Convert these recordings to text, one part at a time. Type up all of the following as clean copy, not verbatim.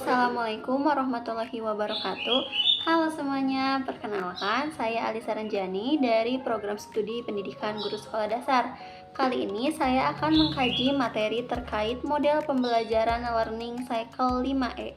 Assalamualaikum warahmatullahi wabarakatuh. Halo semuanya, perkenalkan saya Alisa Ranjani dari program studi pendidikan guru sekolah dasar. Kali ini saya akan mengkaji materi terkait model pembelajaran learning cycle 5E.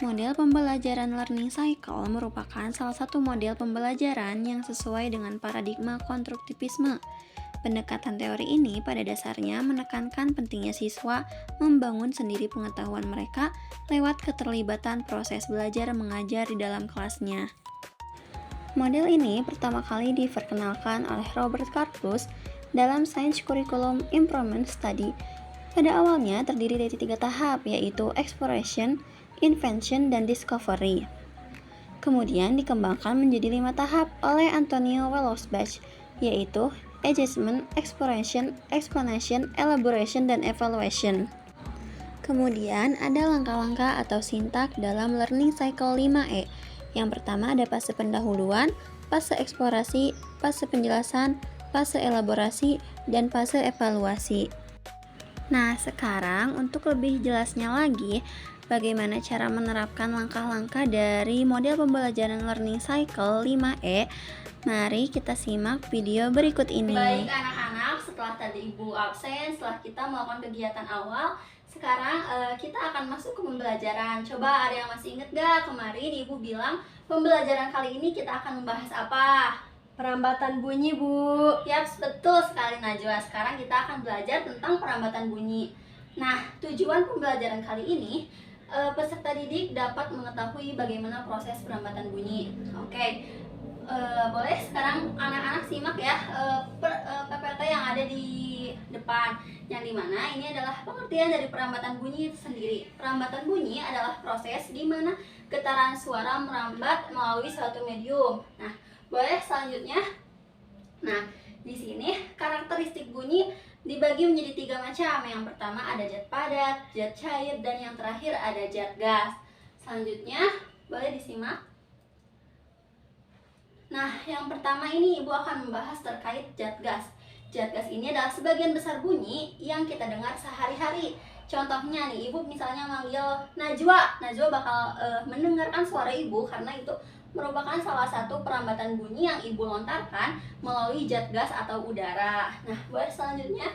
Model pembelajaran learning cycle merupakan salah satu model pembelajaran yang sesuai dengan paradigma konstruktivisme. Pendekatan teori ini pada dasarnya menekankan pentingnya siswa membangun sendiri pengetahuan mereka lewat keterlibatan proses belajar mengajar di dalam kelasnya. Model ini pertama kali diperkenalkan oleh Robert Karplus dalam Science Curriculum Improvement Study. Pada awalnya terdiri dari 3 tahap, yaitu Exploration, Invention, dan Discovery. Kemudian dikembangkan menjadi 5 tahap oleh Antonio Welosbach, yaitu Adjustment, Exploration, Explanation, Elaboration, dan Evaluation. Kemudian ada langkah-langkah atau sintak dalam learning cycle 5E. Yang pertama ada fase pendahuluan, fase eksplorasi, fase penjelasan, fase elaborasi, dan fase evaluasi. Nah, sekarang untuk lebih jelasnya lagi, bagaimana cara menerapkan langkah-langkah dari model pembelajaran learning cycle 5E? Mari kita simak video berikut ini. Baik anak-anak, setelah tadi Ibu absen, setelah kita melakukan kegiatan awal, sekarang kita akan masuk ke pembelajaran. Coba ada yang masih ingat gak kemarin Ibu bilang pembelajaran kali ini kita akan membahas apa? Perambatan bunyi, Bu. Yaps, betul sekali Najwa. Sekarang kita akan belajar tentang perambatan bunyi. Nah, tujuan pembelajaran kali ini peserta didik dapat mengetahui bagaimana proses perambatan bunyi. Oke. Boleh sekarang anak-anak simak ya PPT yang ada di depan, yang dimana ini adalah pengertian dari perambatan bunyi itu sendiri. Perambatan bunyi adalah proses di mana getaran suara merambat melalui suatu medium. Nah, boleh selanjutnya. Nah, di sini karakteristik bunyi dibagi menjadi 3 macam. Yang pertama ada zat padat, zat cair, dan yang terakhir ada zat gas. Selanjutnya boleh disimak. Nah, yang pertama ini Ibu akan membahas terkait zat gas. Zat gas ini adalah sebagian besar bunyi yang kita dengar sehari-hari. Contohnya nih, Ibu misalnya manggil Najwa. Najwa bakal mendengarkan suara Ibu karena itu merupakan salah satu perambatan bunyi yang Ibu lontarkan melalui zat gas atau udara. Nah, buat selanjutnya.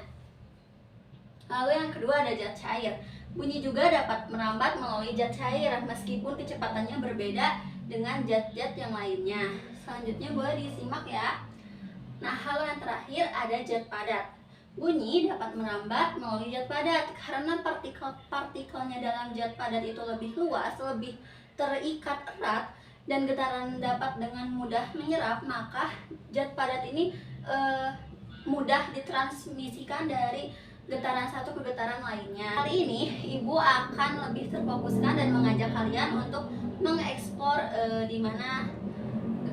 Lalu yang kedua ada zat cair. Bunyi juga dapat merambat melalui zat cair meskipun kecepatannya berbeda dengan zat-zat yang lainnya. Selanjutnya boleh disimak ya. Nah, hal yang terakhir ada zat padat. Bunyi dapat merambat melalui zat padat karena partikelnya dalam zat padat itu lebih luas, lebih terikat erat, dan getaran dapat dengan mudah menyerap, maka zat padat ini mudah ditransmisikan dari getaran satu ke getaran lainnya. Kali ini Ibu akan lebih terfokuskan dan mengajak kalian untuk mengeksplor di mana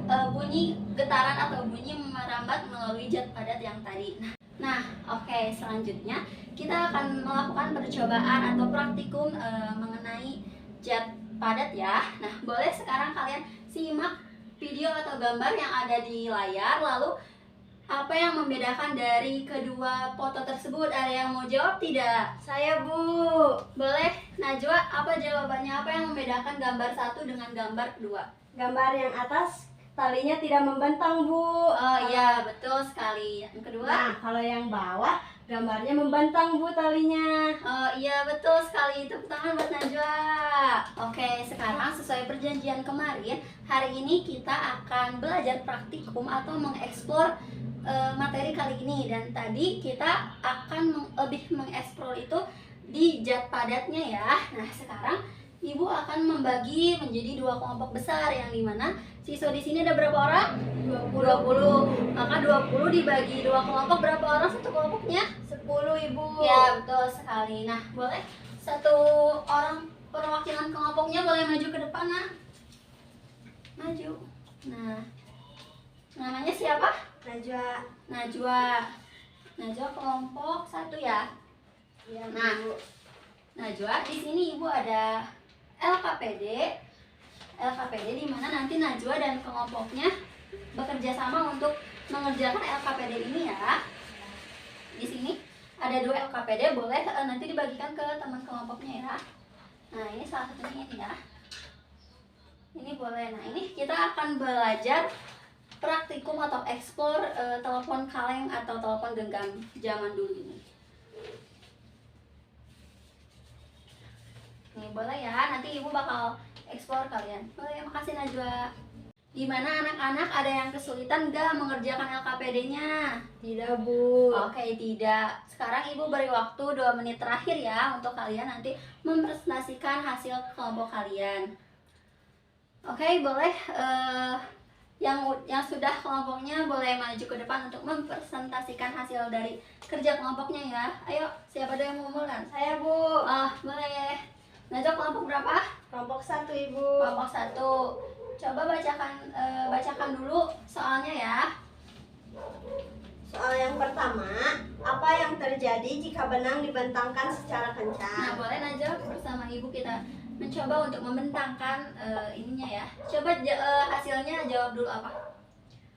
bunyi getaran atau bunyi merambat melalui zat padat yang tadi. Nah, oke, selanjutnya kita akan melakukan percobaan atau praktikum mengenai zat padat ya. Nah, boleh sekarang kalian simak video atau gambar yang ada di layar. Lalu apa yang membedakan dari kedua foto tersebut? Ada yang mau jawab tidak? Saya, Bu. Boleh, Najwa, apa jawabannya? Apa yang membedakan gambar satu dengan gambar kedua? Gambar yang atas talinya tidak membentang, Bu. Oh iya, betul sekali. Yang kedua? Nah, kalau yang bawah gambarnya membentang, Bu, talinya. Oh iya, betul sekali. Tepuk tangan buat Najwa. Oke, sekarang sesuai perjanjian kemarin, hari ini kita akan belajar praktikum atau mengeksplor materi kali ini. Dan tadi kita akan lebih mengeksplor itu di zat padatnya ya. Nah, sekarang Ibu akan membagi menjadi 2 kelompok besar, yang dimana siswa di sini ada berapa orang? 20. Maka 20 dibagi 2 kelompok, berapa orang satu kelompoknya? 10, Ibu. Ya, betul sekali. Nah, boleh satu orang perwakilan kelompoknya boleh maju ke depan, nah. Maju. Nah, namanya siapa? Najwa. Najwa kelompok 1 ya. Iya, Nah, Bu. Najwa, di sini Ibu ada LKPD di mana nanti Najwa dan kelompoknya bekerja sama untuk mengerjakan LKPD ini ya. Di sini ada 2 LKPD, boleh nanti dibagikan ke teman kelompoknya ya. Nah, ini salah satunya ini ya. Ini boleh. Nah, ini kita akan belajar praktikum atau eksplor telepon kaleng atau telepon genggam zaman dulu ini. Nih, boleh ya. Nanti Ibu bakal eksplor kalian. Boleh, makasih Najwa. Gimana anak-anak, ada yang kesulitan nggak mengerjakan LKPD-nya? Tidak, Bu. Oke, tidak. Sekarang Ibu beri waktu 2 menit terakhir ya untuk kalian nanti mempresentasikan hasil kelompok kalian. Oke, boleh yang sudah kelompoknya boleh maju ke depan untuk mempresentasikan hasil dari kerja kelompoknya ya. Ayo, siapa dulu yang mau mulai? Saya, Bu. Boleh. Najwa kelompok berapa? Kelompok 1, Ibu. Kelompok 1. Coba bacakan dulu soalnya ya. Soal yang pertama, apa yang terjadi jika benang dibentangkan secara Nah, kencang? boleh Najwa bersama Ibu kita mencoba untuk membentangkan ininya ya. Coba hasilnya jawab dulu apa?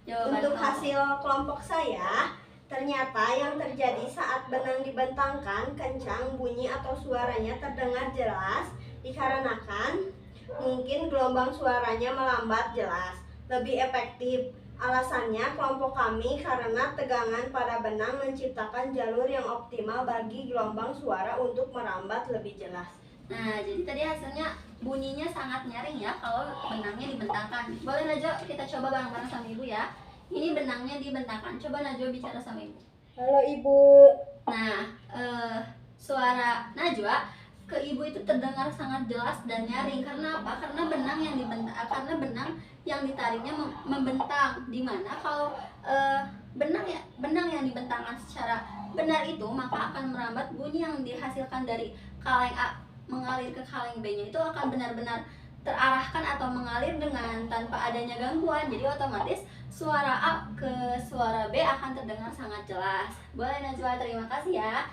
Jawaban Untuk kelompok. hasil kelompok saya, ternyata yang terjadi saat benang dibentangkan kencang, bunyi atau suaranya terdengar jelas dikarenakan mungkin gelombang suaranya melambat jelas, lebih efektif. Alasannya kelompok kami karena tegangan pada benang menciptakan jalur yang optimal bagi gelombang suara untuk merambat lebih jelas. Nah, jadi tadi hasilnya bunyinya sangat nyaring ya kalau benangnya dibentangkan. Boleh Najwa kita coba bareng-bareng sama Ibu ya. Ini benangnya dibentangkan. Coba Najwa bicara sama Ibu. Halo, Ibu. Nah, suara Najwa ke Ibu itu terdengar sangat jelas dan nyaring. Karena apa? Karena benang yang ditariknya membentang. Dimana kalau benang yang dibentangkan secara benar itu, maka akan merambat bunyi yang dihasilkan dari kaleng A mengalir ke kaleng B-nya itu akan benar-benar terarahkan atau mengalir dengan tanpa adanya gangguan. Jadi otomatis suara A ke suara B akan terdengar sangat jelas. Boleh Najwa, terima kasih ya.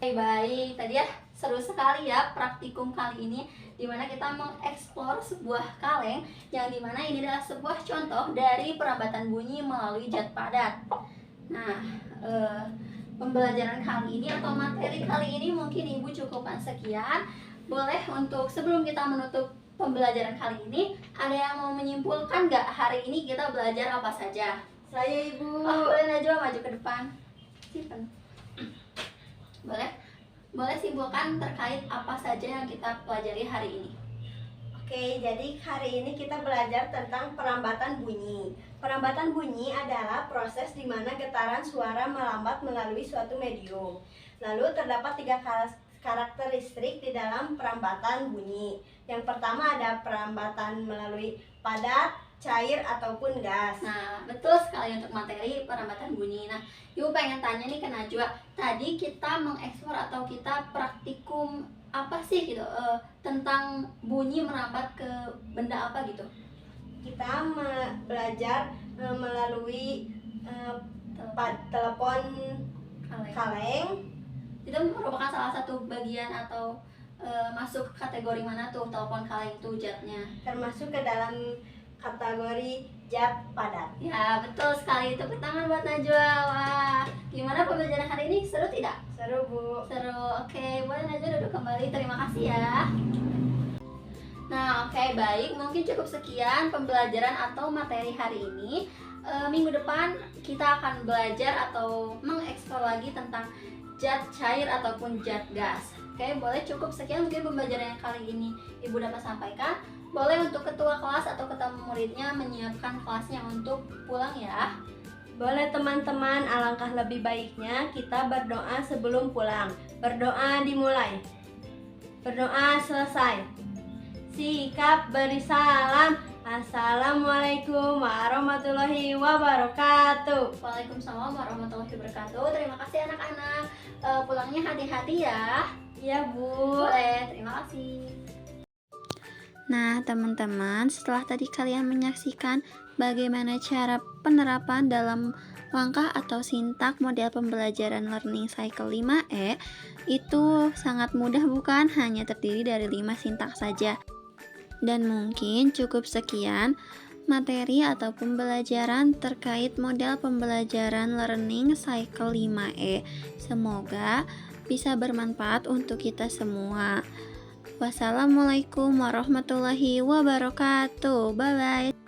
Baik, tadi ya seru sekali ya praktikum kali ini, dimana kita mengeksplor sebuah kaleng yang dimana ini adalah sebuah contoh dari perabatan bunyi melalui zat padat. Nah, pembelajaran kali ini atau materi kali ini mungkin Ibu cukupkan sekian. Boleh untuk sebelum kita menutup pembelajaran kali ini, ada yang mau menyimpulkan nggak hari ini kita belajar apa saja? Saya, Ibu. Boleh Najwa maju ke depan. Simpen. Boleh simpulkan terkait apa saja yang kita pelajari hari ini. Oke, jadi hari ini kita belajar tentang perambatan bunyi. Perambatan bunyi adalah proses di mana getaran suara melambat melalui suatu medium. Lalu terdapat 3 karakteristik di dalam perambatan bunyi. Yang pertama ada perambatan melalui padat, cair, ataupun gas. Nah, betul sekali untuk materi perambatan bunyi. Nah, Ibu pengen tanya nih ke Najwa, tadi kita mengeksplor atau kita praktikum apa sih gitu tentang bunyi merambat ke benda apa gitu? Kita belajar melalui telepon kaleng. Itu merupakan salah satu bagian atau masuk kategori mana tuh telepon kaleng itu zatnya? Termasuk ke dalam kategori zat padat. Ya, betul sekali. Tepuk tangan buat Najwa. Wah, gimana pembelajaran hari ini? Seru tidak? Seru, Bu. Seru. Oke, boleh Najwa duduk kembali. Terima kasih ya. Nah, oke, baik. Mungkin cukup sekian pembelajaran atau materi hari ini. Minggu depan kita akan belajar atau mengeksplor lagi tentang zat cair ataupun zat gas. Oke, boleh cukup sekian mungkin pembelajaran yang kali ini Ibu dapat sampaikan. Boleh untuk ketua kelas atau ketua muridnya menyiapkan kelasnya untuk pulang ya. Boleh teman-teman, alangkah lebih baiknya kita berdoa sebelum pulang. Berdoa dimulai. Berdoa selesai. Sikap beri salam. Assalamualaikum warahmatullahi wabarakatuh. Waalaikumsalam warahmatullahi wabarakatuh. Terima kasih anak-anak. Pulangnya hati-hati ya. Ya, Bu. Boleh, terima kasih. Nah, teman-teman, setelah tadi kalian menyaksikan bagaimana cara penerapan dalam langkah atau sintak model pembelajaran Learning Cycle 5E, itu sangat mudah bukan? Hanya terdiri dari 5 sintak saja. Dan mungkin cukup sekian materi atau pembelajaran terkait model pembelajaran Learning Cycle 5E. Semoga bisa bermanfaat untuk kita semua. Wassalamualaikum warahmatullahi wabarakatuh. Bye bye.